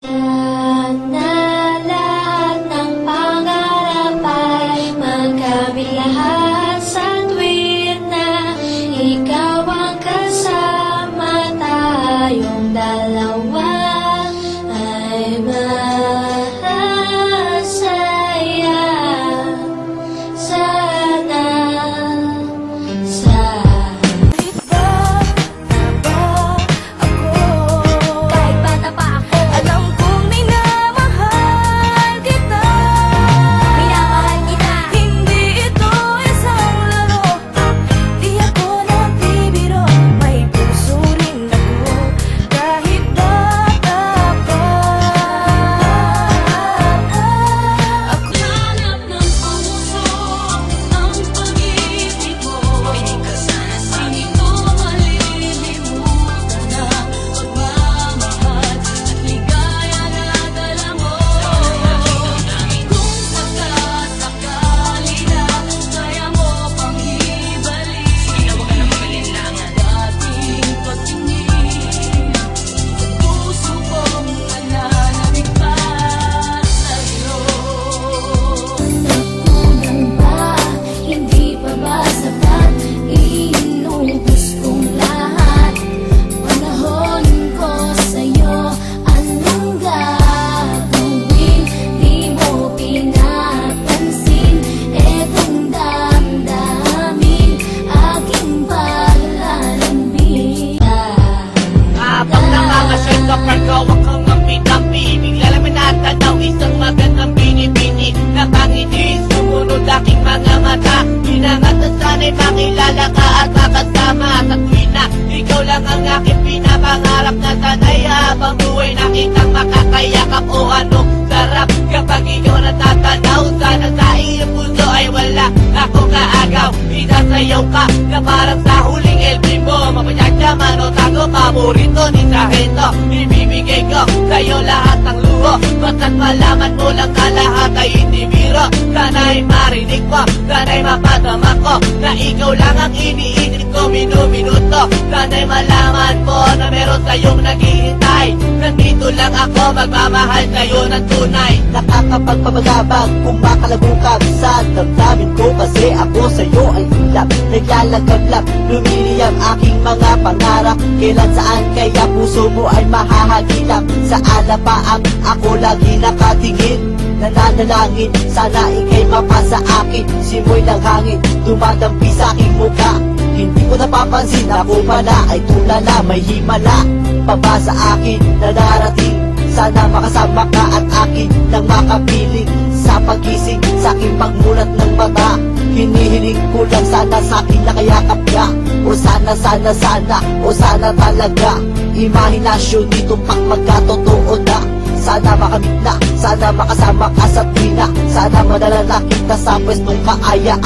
Sana lahat ng pangarap ay magkamit lahat sa tuwin na ikaw ang kasama, tayong dalawa ay masaya. Sana kahit bata pa ako, alam kong minamahal kita. Minamahal kita. Hindi ito isang laro, di ako nagbibiro, may puso rin ako kahit bata pa. Ako hanap ng puso ang pag-ibig mo, hindi ko malilimutan na pagmamahal at ligaya na dala mo. Kung pagkasakali na kaya mo pang ibalik ang dating pagtingin sa puso kong nananabik para sa'yo. Nagkulang ba? Hindi pa ba sapat? Inubos kong lahat panahon ko sa'yo. Anong gagawin? Di mo pinapansin etong damdamin aking paglalambing. Habang nangangasyal ka, pargawak kang mampi-tampi, bigla lang may natanaw isang magandang bini-bini. Nakangiti, sumunod aking mga mata, hinangat na sana'y makilala ka at makasama. Sa tuwin na ikaw lang ang aking pinapangarap na sanay habang buhay nakitang makakayakap. O anong sarap kapag ikaw natatanaw, sana sa iyong puso ay wala akong kaagaw. Isasayaw ka na parang sa huling LB mo, mapayagyaman o tago, paborito ni Sargento. Ibibigay ko sa'yo lahat ng luho, basta't malaman mo lang na lahat ay hindi biro. Sana'y marinig mo, sana'y mapadama ko na ikaw lang ang iniisip ko minu-minuto. Sana'y malaman mo na meron sa'yong naghihintay, nandito lang ako magmamahal sa'yo ng tunay. Nakakapagpabagabag, kumakalagukag sa damdamin ko, kasi ako sa'yo ay ilap, naglalagablab, lumiliyang aking mga pangarap. Kailan saan kaya puso mo ay mahahagilap? Sa alapaang ako lagi nakatingin, nananalangin, sana ika'y mapasa akin. Simoy ng hangin, dumadampi sa aking mukha, hindi ko napapansin ako pala ay tulala, may himala pa ba sa akin na darating? Sana makasama ka at akin nang makapiling sa pagising, sa aking pagmulat ng mata. Hinihiling ko lang sana sa akin nakayakap ka, o sana o sana talaga. Imahinasyon nito pang magkatotoo na, sana makamit na, sana makasama ka sa tina, sana madala na kita sa pwestong kaayaan.